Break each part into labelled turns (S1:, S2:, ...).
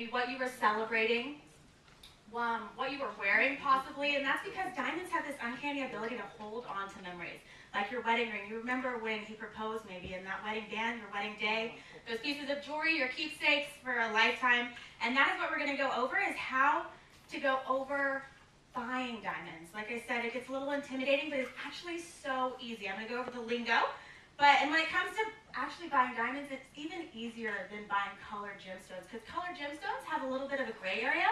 S1: what you were celebrating, what you were wearing possibly, and that's because diamonds have this uncanny ability to hold on to memories. Like your wedding ring, you remember when he proposed maybe in that wedding band, your wedding day, those pieces of jewelry, your keepsakes for a lifetime, and that is what we're going to go over, is how to go over buying diamonds. Like I said, it gets a little intimidating, but it's actually so easy. I'm going to go over the lingo, and when it comes to actually buying diamonds, it's even easier than buying colored gemstones, because colored gemstones have a little bit of a gray area,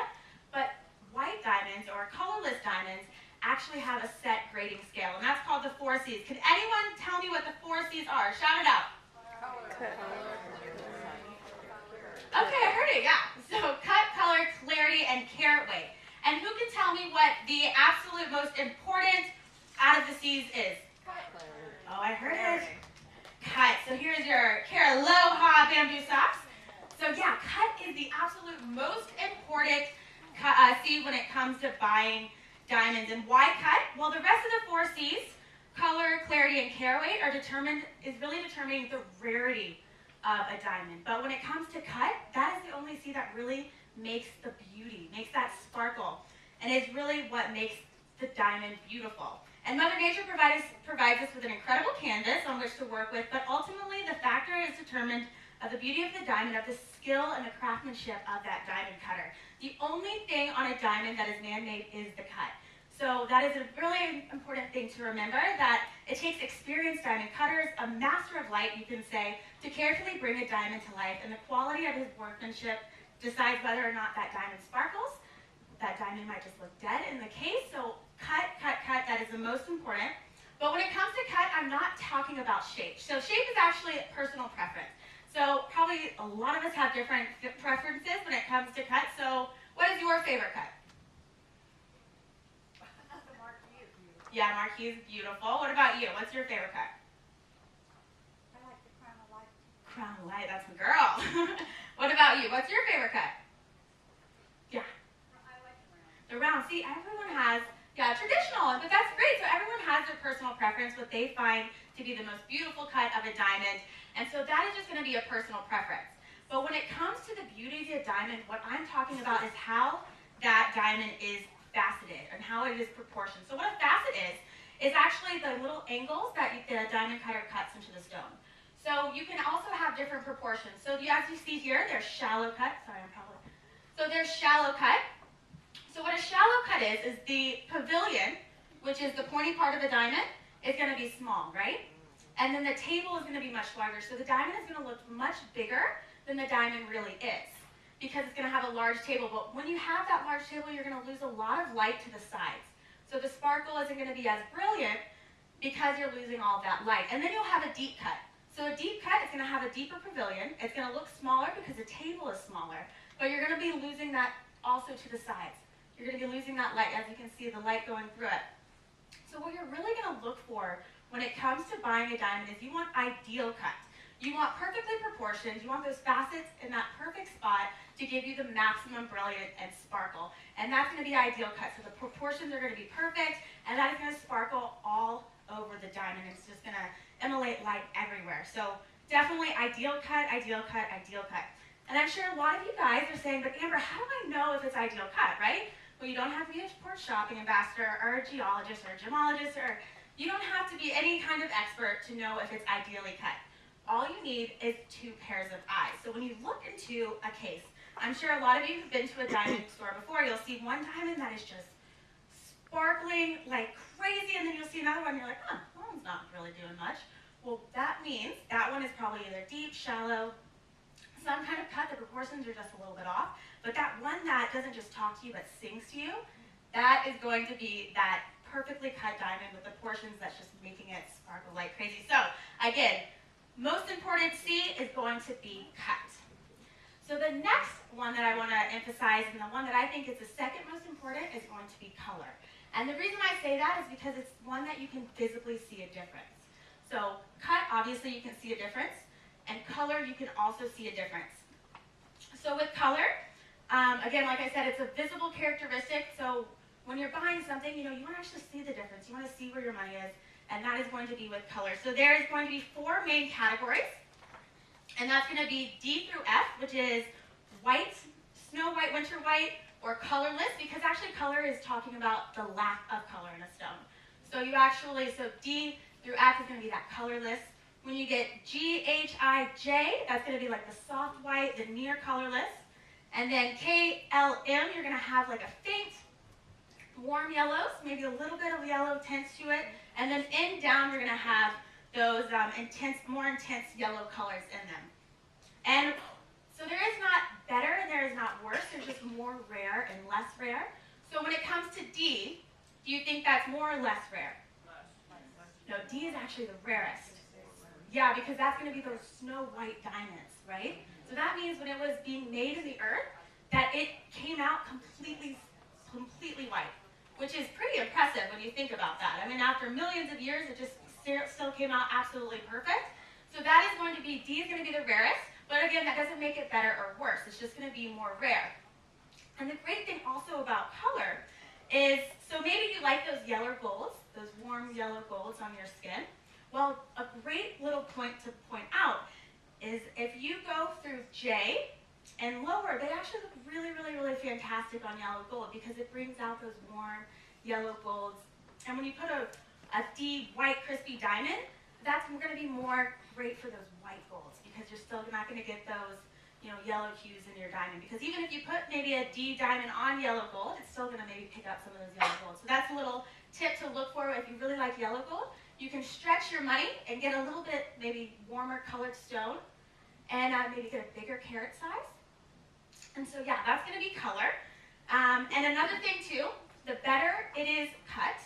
S1: but white diamonds or colorless diamonds actually have a set grading scale, and that's called the 4 C's. Can anyone tell me what the 4 C's are? Shout it out. Okay, I heard it, yeah. So cut, color, clarity, and carat weight. And who can tell me what the absolute most important out of the C's is? Oh, I heard it. Cut. So here's your carat aloha bamboo socks. So yeah, cut is the absolute most important C when it comes to buying diamonds. And why cut? Well, the rest of the 4 C's, color, clarity, and carat weight, is really determining the rarity of a diamond. But when it comes to cut, that is the only C that really makes the beauty, makes that sparkle, and is really what makes the diamond beautiful. And Mother Nature provides us with an incredible canvas on which to work with, but ultimately the factor is determined of the beauty of the diamond, of the skill and the craftsmanship of that diamond cutter. The only thing on a diamond that is man-made is the cut. So that is a really important thing to remember, that it takes experienced diamond cutters, a master of light, you can say, to carefully bring a diamond to life, and the quality of his workmanship decides whether or not that diamond sparkles. That diamond might just look dead in the case, so cut, that is the most important. But when it comes to cut, I'm not talking about shape. So shape is actually a personal preference. So probably a lot of us have different preferences when it comes to cut. So what is your favorite cut?
S2: The marquee is beautiful.
S1: Yeah, marquee is beautiful. What about you? What's your favorite cut?
S2: I like the crown of light.
S1: Crown of light, that's my girl. What about you? What's your favorite cut? Yeah.
S2: I like the round.
S1: The round. See, everyone has, traditional, but that's great. So everyone has their personal preference, what they find to be the most beautiful cut of a diamond. And so that is just going to be a personal preference. But when it comes to the beauty of a diamond, what I'm talking about is how that diamond is faceted and how it is proportioned. So what a facet is actually the little angles that the diamond cutter cuts into the stone. So you can also have different proportions. So as you see here, there's shallow cut. So there's shallow cut. So what a shallow cut is the pavilion, which is the pointy part of the diamond, is going to be small, right? And then the table is going to be much larger. So the diamond is going to look much bigger than the diamond really is, because it's going to have a large table. But when you have that large table, you're going to lose a lot of light to the sides. So the sparkle isn't going to be as brilliant because you're losing all of that light. And then you'll have a deep cut. So a deep cut is going to have a deeper pavilion. It's going to look smaller because the table is smaller, but you're going to be losing that also to the sides. You're going to be losing that light, as you can see the light going through it. So what you're really going to look for when it comes to buying a diamond is you want ideal cut. You want perfectly proportioned. You want those facets in that perfect spot to give you the maximum brilliance and sparkle. And that's going to be ideal cut. So the proportions are going to be perfect, and that is going to sparkle all over the diamond. It's just going to emulate light everywhere. So definitely ideal cut, ideal cut, ideal cut. And I'm sure a lot of you guys are saying, but Amber, how do I know if it's ideal cut, right? Well, you don't have to be a port shopping ambassador or a geologist or a gemologist, or you don't have to be any kind of expert to know if it's ideally cut. All you need is 2 pairs of eyes. So when you look into a case, I'm sure a lot of you have been to a diamond store before. You'll see one diamond that is just sparkling like crazy, and then you'll see another one and you're like, huh, that one's not really doing much. Well, that means that one is probably either deep, shallow, some kind of cut. The proportions are just a little bit off. But that one that doesn't just talk to you but sings to you, that is going to be that perfectly cut diamond with the portions that's just making it sparkle like crazy. So again, most important C is going to be cut. So the next one that I want to emphasize, and the one that I think is the second most important, is going to be color. And the reason I say that is because it's one that you can visibly see a difference. So cut, obviously you can see a difference, and color, you can also see a difference. So with color, again, like I said, it's a visible characteristic. So when you're buying something, you want to actually see the difference. You want to see where your money is, and that is going to be with color. So there is going to be 4 main categories, and that's going to be D through F, which is white, snow winter white, or colorless, because actually color is talking about the lack of color in a stone. So you actually, so D through F is going to be that colorless. When you get G, H, I, J, that's going to be like the soft white, the near colorless. And then K, L, M, you're going to have like a faint, warm yellows, maybe a little bit of yellow tints to it. And then N down, you're going to have those more intense yellow colors in them. And so there is not better and there is not worse. There's just more rare and less rare. So when it comes to D, do you think that's more or less rare? No, D is actually the rarest. Yeah, because that's going to be those snow white diamonds, right? So that means when it was being made in the earth, that it came out completely white, which is pretty impressive when you think about that. I mean, after millions of years, it just still came out absolutely perfect. So that is going to be, D is going to be the rarest, but again, that doesn't make it better or worse. It's just going to be more rare. And the great thing also about color is, so maybe you like those yellow golds, those warm yellow golds on your skin. Well, a great little point to point out is if you go through J and lower, they actually look really, really, really fantastic on yellow gold because it brings out those warm yellow golds. And when you put a D white crispy diamond, that's going to be more great for those white golds because you're still not going to get those, you know, yellow hues in your diamond. Because even if you put maybe a D diamond on yellow gold, it's still going to maybe pick up some of those yellow golds. So that's a little tip to look for if you really like yellow gold. You can stretch your money and get a little bit maybe warmer colored stone and maybe get a bigger carat size. And so yeah, that's going to be color. And another thing too, the better it is cut,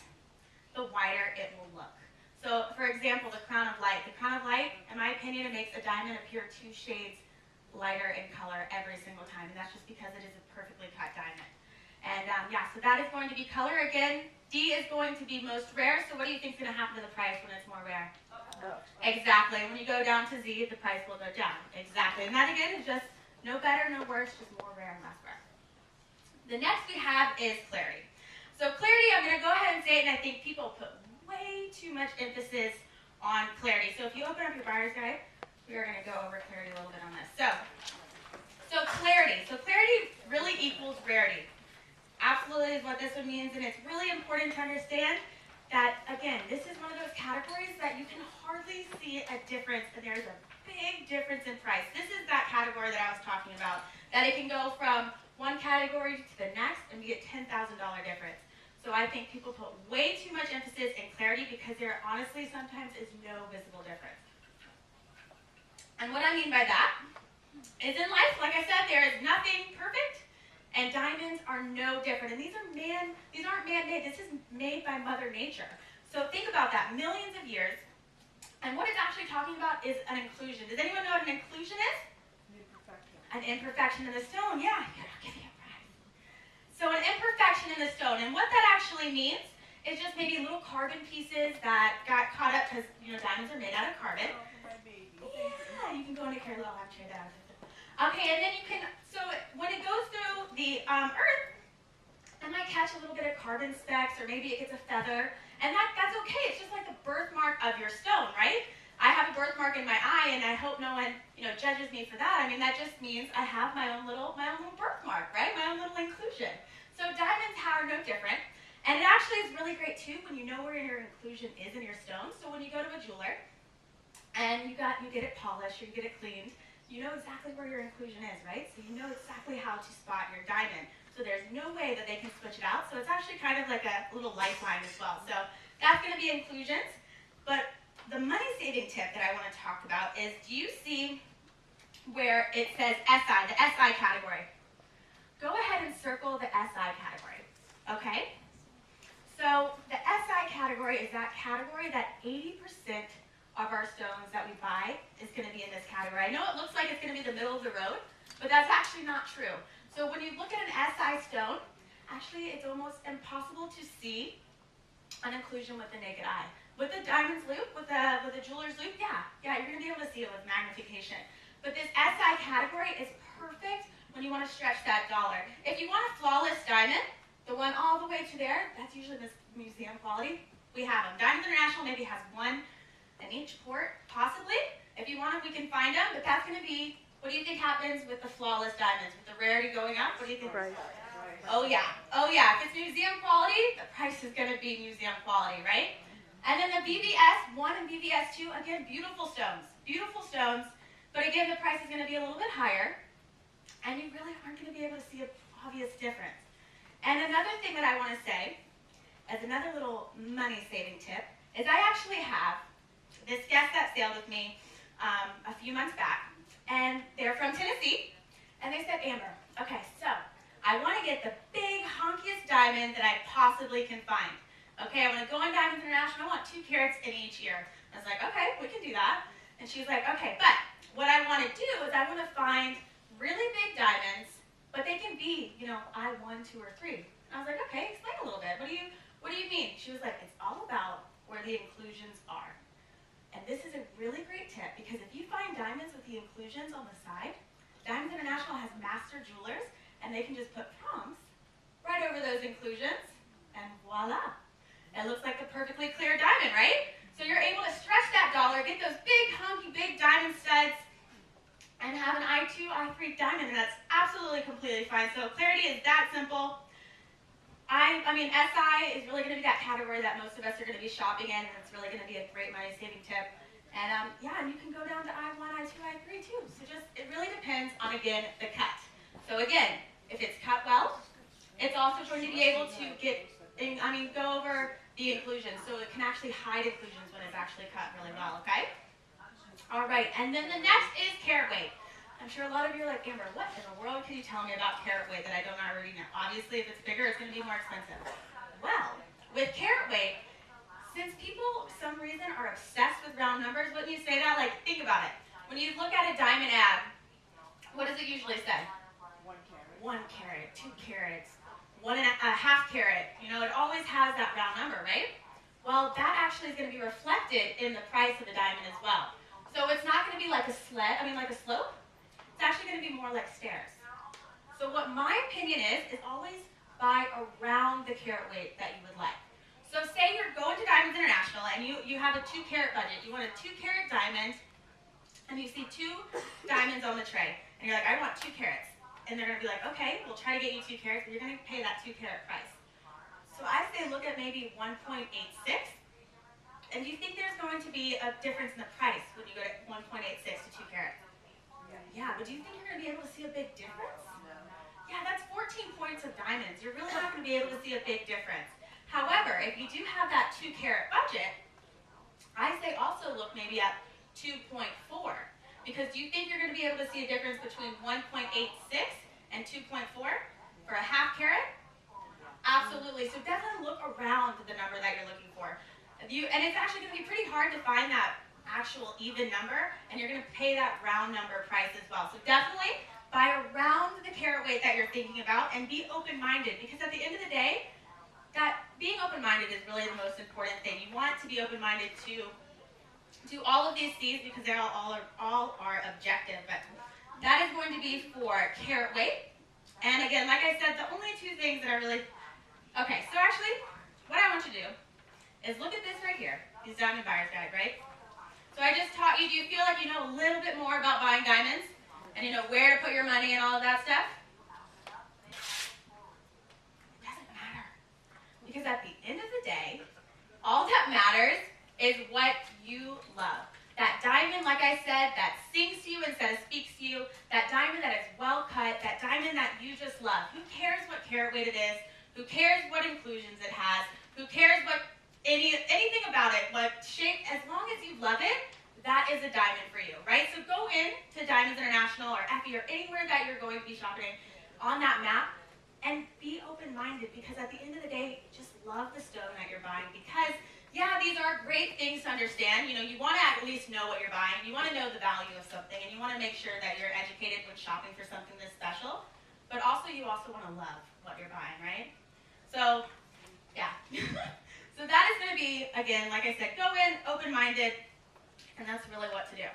S1: the whiter it will look. So for example, the crown of light. The crown of light, in my opinion, it makes a diamond appear 2 shades lighter in color every single time. And that's just because it is a perfectly cut diamond. And yeah, so that is going to be color. Again, D is going to be most rare. So what do you think is going to happen to the price when it's more rare? Exactly. When you go down to Z, the price will go down. Exactly. And that again is just no better, no worse, just more rare and less rare. The next we have is clarity. So clarity, I'm going to go ahead and say it, and I think people put way too much emphasis on clarity. So if you open up your buyer's guide, we are going to go over clarity a little bit on this. So clarity. So clarity really equals rarity. Absolutely is what this one means, and it's really important to understand that, again, this is one of those categories that you can hardly see a difference, and there's a big difference in price. This is that category that I was talking about, that it can go from one category to the next and be a $10,000 difference. So I think people put way too much emphasis in clarity because there honestly sometimes is no visible difference. And what I mean by that is in life, like I said, there is nothing perfect, and diamonds are no different. And these aren't man-made. This is made by Mother Nature. So think about that, millions of years. And what it's actually talking about is an inclusion. Does anyone know what an inclusion is? An imperfection in the stone. Yeah, I'll give you a prize. So an imperfection in the stone. And what that actually means is just maybe little carbon pieces that got caught up because, you know, diamonds are made out of carbon. Yeah, you can go into Carol. I'll have to trade that out. Okay, and then you can, so when it goes through the earth, it might catch a little bit of carbon specks, or maybe it gets a feather, and that's okay. It's just like the birthmark of your stone, right? I have a birthmark in my eye, and I hope no one, you know, judges me for that. I mean, that just means I have my own little birthmark, right? My own little inclusion. So diamonds are no different, and it actually is really great too when you know where your inclusion is in your stone. So when you go to a jeweler, and you get it polished or you get it cleaned, you know exactly where your inclusion is, right? So you know exactly how to spot your diamond. So there's no way that they can switch it out. So it's actually kind of like a little lifeline as well. So that's going to be inclusions. But the money-saving tip that I want to talk about is, do you see where it says SI, the SI category? Go ahead and circle the SI category, okay? So the SI category is that category that 80% of our stones that we buy is going to be in this category. I know it looks like it's going to be the middle of the road, but that's actually not true. So when you look at an SI stone, actually it's almost impossible to see an inclusion with the naked eye. With the diamond's loop, with the jeweler's loop, yeah, you're going to be able to see it with magnification. But this SI category is perfect when you want to stretch that dollar. If you want a flawless diamond, the one all the way to there, that's usually this museum quality. We have them. Diamonds International maybe has one in each port, possibly. If you want them, we can find them, but that's going to be What do you think happens with the flawless diamonds? With the rarity going up, what do you think?
S3: Price.
S1: Oh yeah, if it's museum quality, the price is going to be museum quality, right? And then the VVS1 and VVS2, again, beautiful stones, but again, the price is going to be a little bit higher, and you really aren't going to be able to see an obvious difference. And another thing that I want to say, as another little money-saving tip, is I actually have this guest that sailed with me a few months back, and they're from Tennessee, and they said, Amber, okay, so I want to get the big, honkiest diamond that I possibly can find. Okay, I want to go on Diamonds International, I want 2 carats in each ear. I was like, okay, we can do that. And she was like, okay, but what I want to do is I want to find really big diamonds, but they can be, I1, 2, or 3. And I was like, okay, explain a little bit. What do you mean? She was like, it's all about where the inclusions are. And this is a really great tip, because if you find diamonds with the inclusions on the side, Diamonds International has master jewelers, and they can just put prompts right over those inclusions, and voila. It looks like a perfectly clear diamond, right? So you're able to stretch that dollar, get those big, honky, big diamond studs, and have an I2, I3 diamond, and that's absolutely completely fine. So clarity is that simple. I mean, SI is really going to be that category that most of us are going to be shopping in, and it's really going to be a great money-saving tip. And yeah, and you can go down to I1, I2, I3 too. So it really depends on, again, the cut. So again, if it's cut well, it's also going to be able to go over the inclusions. So it can actually hide inclusions when it's actually cut really well, okay? All right, and then the next is carat weight. I'm sure a lot of you are like, Amber, what in the world can you tell me about carat weight that I don't already know? Obviously, if it's bigger, it's going to be more expensive. Well, with carat weight, since people, for some reason, are obsessed with round numbers, wouldn't you say that? Like, think about it. When you look at a diamond ad, what does it usually say?
S2: 1 carat.
S1: 1 carat, 2 carats, 1.5 carat. It always has that round number, right? Well, that actually is going to be reflected in the price of the diamond as well. So it's not going to be like a slope. It's actually going to be more like stairs. So what my opinion is always buy around the carat weight that you would like. So say you're going to Diamonds International and you have a 2 carat budget. You want a 2 carat diamond, and you see 2 diamonds on the tray. And you're like, I want 2 carats. And they're going to be like, okay, we'll try to get you 2 carats, but you're going to pay that 2 carat price. So I say look at maybe 1.86. And do you think there's going to be a difference in the price when you go to 1.86 to 2 carats? Yeah, but do you think you're going to be able to see a big difference? Yeah, that's 14 points of diamonds. You're really not going to be able to see a big difference. However, if you do have that 2 carat budget, I say also look maybe at 2.4. Because do you think you're going to be able to see a difference between 1.86 and 2.4 for a half carat? Absolutely. So definitely look around the number that you're looking for. And it's actually going to be pretty hard to find that actual even number, and you're going to pay that round number price as well. So definitely buy around the carat weight that you're thinking about, and be open-minded, because at the end of the day, that being open-minded is really the most important thing. You want to be open-minded to all of these C's, because they're all are objective, but that is going to be for carat weight. And again, like I said, the only 2 things that are really, okay, so actually, what I want you to do is look at this right here, this Diamond Buyer's Guide, right? So I just taught you, do you feel like you know a little bit more about buying diamonds? And you know where to put your money and all of that stuff? It doesn't matter. Because at the end of the day, all that matters is what you love. That diamond, like I said, that sings to you instead of speaks to you. That diamond that is well cut. That diamond that you just love. Who cares what carat weight it is? Who cares what inclusions it has? Who cares what anything about it, what shape, as long as you love it, that is a diamond for you, right? So go in to Diamonds International or Effie or anywhere that you're going to be shopping on that map, and be open-minded, because at the end of the day, just love the stone that you're buying. Because, yeah, these are great things to understand. You want to at least know what you're buying. You want to know the value of something, and you want to make sure that you're educated when shopping for something this special. But also, you also want to love what you're buying, right? So, yeah. So that is going to be, again, like I said, go in, open-minded, and that's really what to do.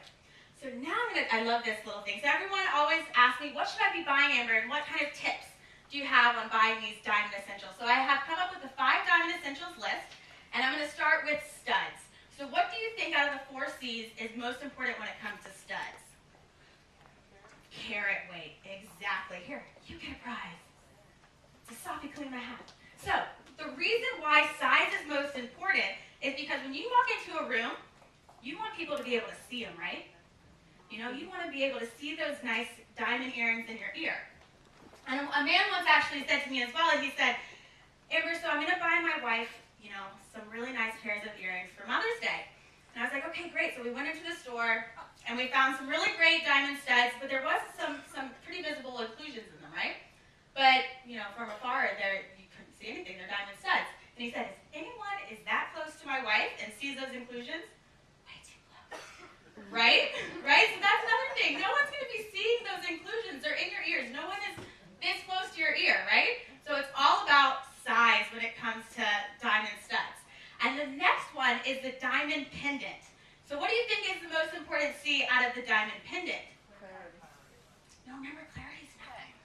S1: So now I love this little thing. So everyone always asks me, what should I be buying, Amber, and what kind of tips do you have on buying these diamond essentials? So I have come up with the 5 diamond essentials list, and I'm going to start with studs. So what do you think out of the 4 C's is most important when it comes to studs? carat weight. Exactly. Here, you get a prize. It's a Sophie clean my hat. So, the reason why size is most important is because when you walk into a room, you want people to be able to see them, right? You know, you want to be able to see those nice diamond earrings in your ear. And a man once actually said to me as well, he said, Amber, so I'm going to buy my wife, you know, some really nice pairs of earrings for Mother's Day. And I was like, okay, great. So we went into the store, and we found some really great diamond studs, but there was some pretty visible inclusions in them, right? But, you know, from afar, you couldn't see anything. They're diamond studs. And he said, is that close to my wife and sees those inclusions? Way too close. Right? Right? So that's another thing. No one's going to be seeing those inclusions. They're in your ears. No one is this close to your ear, right? So it's all about size when it comes to diamond studs. And the next one is the diamond pendant. So what do you think is the most important C out of the diamond pendant?
S2: Clarity.
S1: No, remember, clarity is nothing.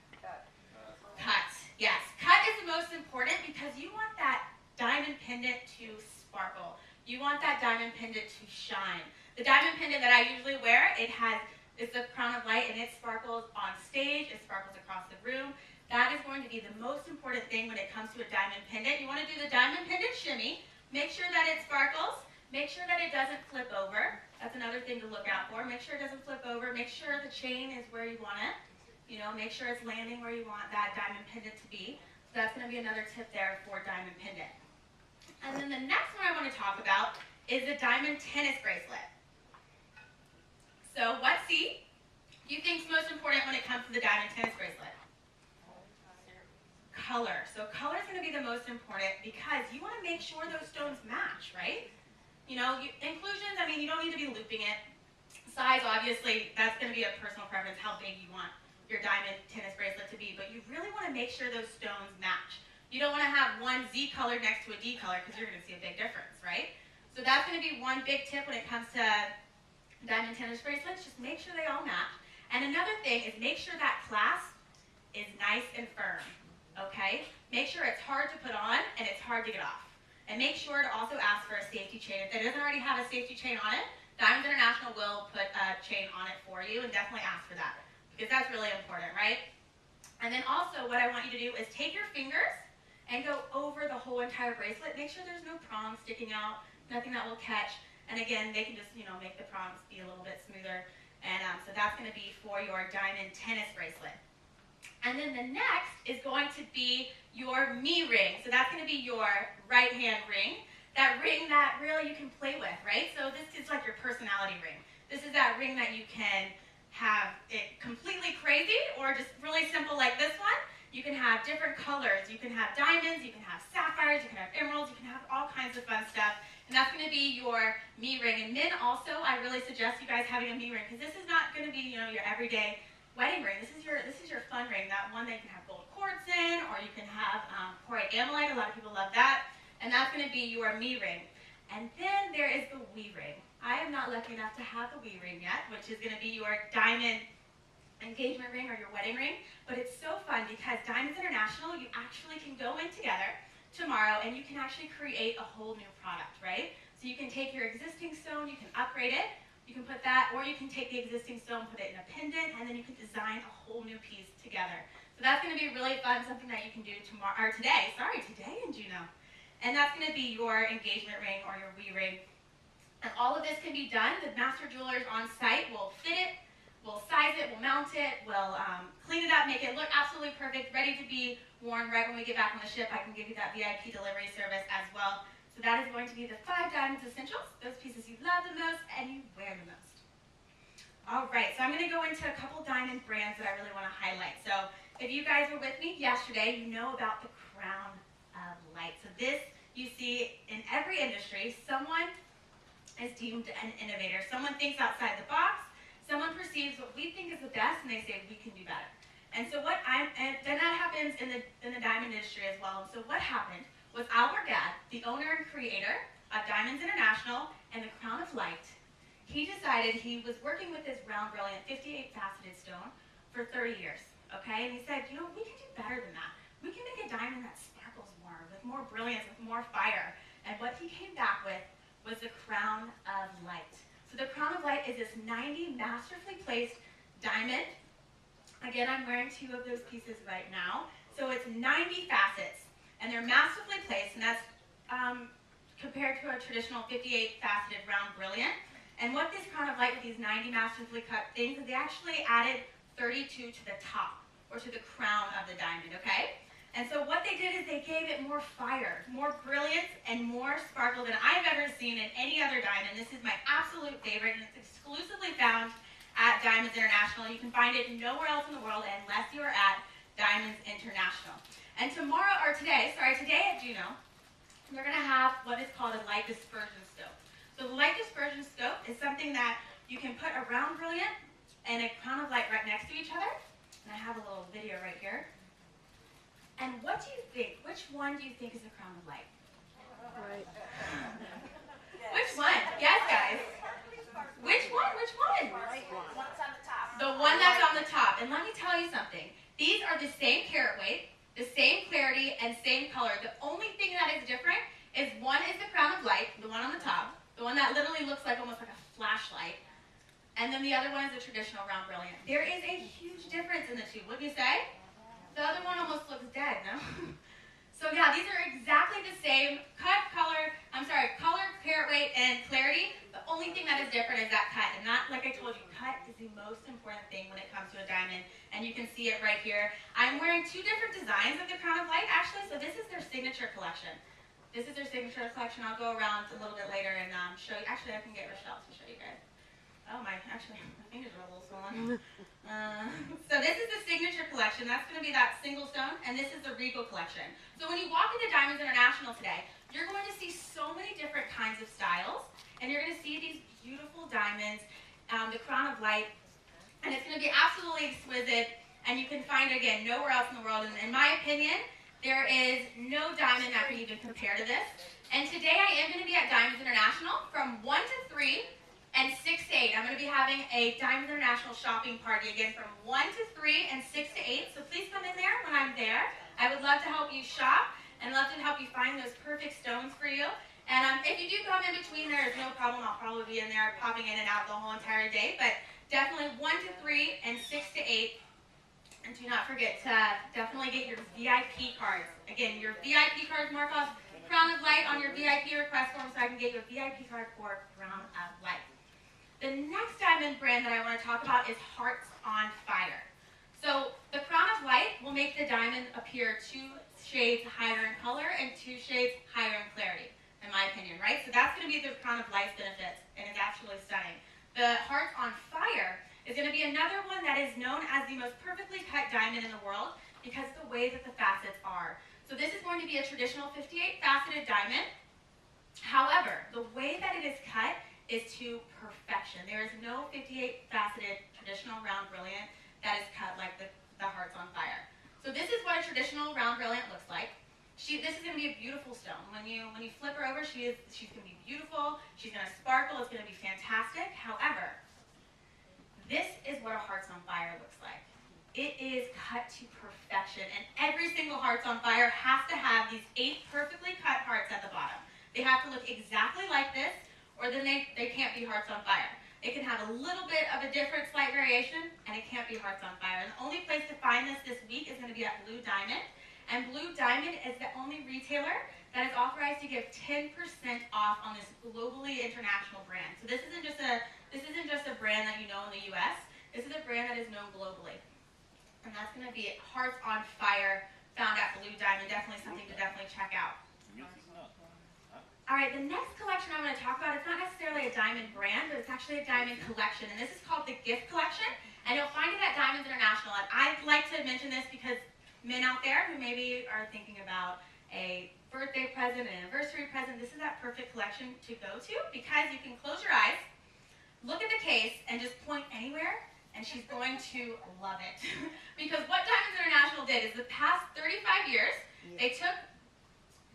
S1: Cut. Yes, cut is the most important because you want that diamond pendant to sparkle. You want that diamond pendant to shine. The diamond pendant that I usually wear, it's the crown of light, and it sparkles on stage, it sparkles across the room. That is going to be the most important thing when it comes to a diamond pendant. You want to do the diamond pendant shimmy. Make sure that it sparkles. Make sure that it doesn't flip over. That's another thing to look out for. Make sure it doesn't flip over. Make sure the chain is where you want it. You know, make sure it's landing where you want that diamond pendant to be. So that's going to be another tip there for diamond pendant. And then the next one I want to talk about is the diamond tennis bracelet. So what C do you think is most important when it comes to the diamond tennis bracelet? Color. So color is going to be the most important because you want to make sure those stones match, right? You know, inclusions, I mean, you don't need to be looping it. Size, obviously, that's going to be a personal preference, how big you want your diamond tennis bracelet to be, but you really want to make sure those stones match. You don't want to have one Z color next to a D color because you're going to see a big difference, right? So that's going to be one big tip when it comes to diamond tennis bracelets. Just make sure they all match. And another thing is make sure that clasp is nice and firm, okay? Make sure it's hard to put on and it's hard to get off. And make sure to also ask for a safety chain. If it doesn't already have a safety chain on it, Diamonds International will put a chain on it for you, and definitely ask for that because that's really important, right? And then also what I want you to do is take your fingers and go over the whole entire bracelet. Make sure there's no prongs sticking out, nothing that will catch. And again, they can just, you know, make the prongs be a little bit smoother. And so that's going to be for your diamond tennis bracelet. And then the next is going to be your me ring. So that's going to be your right hand ring. That ring that really you can play with, right? So this is like your personality ring. This is that ring that you can have it completely crazy or just really simple like this one. You can have different colors. You can have diamonds, you can have sapphires, you can have emeralds, you can have all kinds of fun stuff. And that's going to be your me ring. And men also, I really suggest you guys having a me ring because this is not going to be, you know, your everyday wedding ring. This is your fun ring, that one that you can have gold quartz in, or you can have chloride amylite. A lot of people love that. And that's going to be your me ring. And then there is the we ring. I am not lucky enough to have the we ring yet, which is going to be your diamond engagement ring or your wedding ring. But it's so fun because Diamonds International, you actually can go in together tomorrow and you can actually create a whole new product, right? So you can take your existing stone, you can upgrade it, you can put that, or you can take the existing stone, put it in a pendant, and then you can design a whole new piece together. So that's going to be really fun, something that you can do tomorrow, or today in Juno. And that's going to be your engagement ring or your we ring. And all of this can be done. The master jewelers on site will fit it, will size it, will mount it, will clean it up, make it look absolutely perfect, ready to be worn right when we get back on the ship. I can give you that VIP delivery service as well. So that is going to be the 5 diamonds essentials, those pieces you love the most and you wear the most. All right, so I'm going to go into a couple diamond brands that I really want to highlight. So if you guys were with me yesterday, you know about the crown of light. So this you see in every industry, someone is deemed an innovator. Someone thinks outside the box. Someone perceives what we think is the best, and they say we can do better. And so and then that happens in the diamond industry as well. And so what happened was Albert Gadd, the owner and creator of Diamonds International and the Crown of Light, he decided he was working with this round, brilliant 58-faceted stone for 30 years. Okay, and he said, you know, we can do better than that. We can make a diamond that sparkles more, with more brilliance, with more fire. And what he came back with was the Crown of Light. So the Crown of Light is this 90 masterfully placed diamond Again, I'm wearing 2 of those pieces right now. So it's 90 facets, and they're masterfully placed, and that's compared to a traditional 58 faceted round brilliant. And what this crown of light with these 90 masterfully cut things is they actually added 32 to the top, or to the crown of the diamond, okay? And so what they did is they gave it more fire, more brilliance, and more sparkle than I've ever seen in any other diamond. This is my absolute favorite, and it's exclusively found at Diamonds International. You can find it nowhere else in the world unless you are at Diamonds International. And today at Juno, we're going to have what is called a light dispersion scope. So the light dispersion scope is something that you can put a round brilliant and a crown of light right next to each other. And I have a little video right here. And what do you think? Which one do you think is the crown of light?
S3: Right.
S1: Which one? Yes, guys. Which one? Which one?
S2: One's on the top.
S1: The one that's on the top. And let me tell you something. These are the same carat weight, the same clarity, and same color. The only thing that is different is one is the crown of light, the one on the top, the one that literally looks like almost like a flashlight, and then the other one is a traditional round brilliant. There is a huge difference in the two, wouldn't you say? The other one almost looks dead, no? So yeah, these are exactly the same color, carat weight, and clarity. The only thing that is different is that cut. And that, like I told you, cut is the most important thing when it comes to a diamond. And you can see it right here. I'm wearing 2 different designs of the crown of light, actually. So this is their signature collection. This is their signature collection. I'll go around a little bit later and show you. Actually, I can get Rochelle to show you guys. Oh my fingers are a little swollen. So this is the signature collection. That's going to be that single stone, and this is the regal collection. So when you walk into Diamonds International today, you're going to see so many different kinds of styles, and you're going to see these beautiful diamonds, the crown of light, and it's going to be absolutely exquisite, and you can find it, again, nowhere else in the world. And in my opinion, there is no diamond that can even compare to this. And today I am going to be at Diamonds International from 1 to 3, and 6 to 8. I'm going to be having a Diamonds International shopping party again from 1 to 3 and 6 to 8. So please come in there when I'm there. I would love to help you shop and love to help you find those perfect stones for you. And if you do come in between, there's no problem. I'll probably be in there popping in and out the whole entire day. But definitely 1 to 3 and 6 to 8. And do not forget to definitely get your VIP cards. Again, your VIP cards, mark off Crown of Light on your VIP request form so I can get you a VIP card for Crown of Light. The next diamond brand that I want to talk about is Hearts on Fire. So the crown of light will make the diamond appear 2 shades higher in color and 2 shades higher in clarity, in my opinion, right? So that's going to be the crown of light's benefits, and it's absolutely stunning. The Hearts on Fire is going to be another one that is known as the most perfectly cut diamond in the world because of the way that the facets are. So this is going to be a traditional 58 faceted diamond. However, the way that it is cut is to perfection. There is no 58 faceted traditional round brilliant that is cut like the Hearts on Fire. So this is what a traditional round brilliant looks like. This is going to be a beautiful stone. When you flip her over, she's going to be beautiful. She's going to sparkle. It's going to be fantastic. However, this is what a Hearts on Fire looks like. It is cut to perfection, and every single Hearts on Fire has to have these 8 perfectly cut hearts at the bottom. They have to look exactly like this, or then they can't be Hearts on Fire. It can have a little bit of a different slight variation, and it can't be Hearts on Fire. And the only place to find this week is going to be at Blue Diamond. And Blue Diamond is the only retailer that is authorized to give 10% off on this globally international brand. So this isn't just a brand that you know in the U.S. This is a brand that is known globally. And that's going to be Hearts on Fire, found at Blue Diamond. Definitely something to check out. All right, the next collection I'm going to talk about, it's not necessarily a diamond brand, but it's actually a diamond collection. And this is called the Gift Collection. And you'll find it at Diamonds International. And I'd like to mention this because men out there who maybe are thinking about a birthday present, an anniversary present, this is that perfect collection to go to because you can close your eyes, look at the case, and just point anywhere, and she's going to love it. Because what Diamonds International did is the past 35 years, they took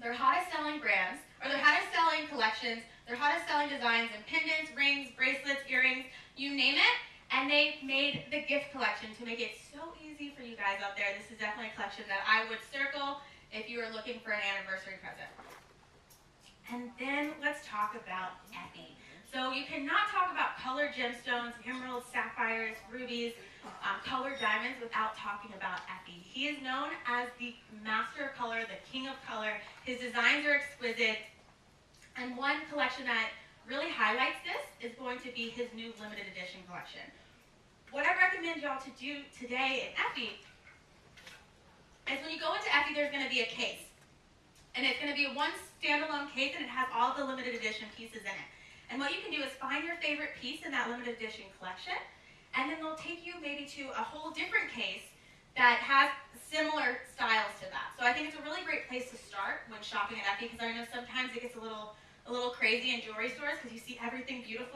S1: their hottest selling brands, or their hottest selling collections, their hottest selling designs and pendants, rings, bracelets, earrings, you name it, and they made the gift collection to make it so easy for you guys out there. This is definitely a collection that I would circle if you were looking for an anniversary present. And then let's talk about Effie. So you cannot talk about colored gemstones, emeralds, sapphires, rubies, colored diamonds without talking about Effie. He is known as the master of color, the king of color. His designs are exquisite. And one collection that really highlights this is going to be his new limited edition collection. What I recommend y'all to do today in Effie is when you go into Effie, there's going to be a case. And it's going to be one standalone case, and it has all the limited edition pieces in it. And what you can do is find your favorite piece in that limited edition collection, and then they'll take you maybe to a whole different case that has similar styles to that. So I think it's a really great place to start when shopping at Effie, because I know sometimes it gets a little crazy in jewelry stores because you see everything beautiful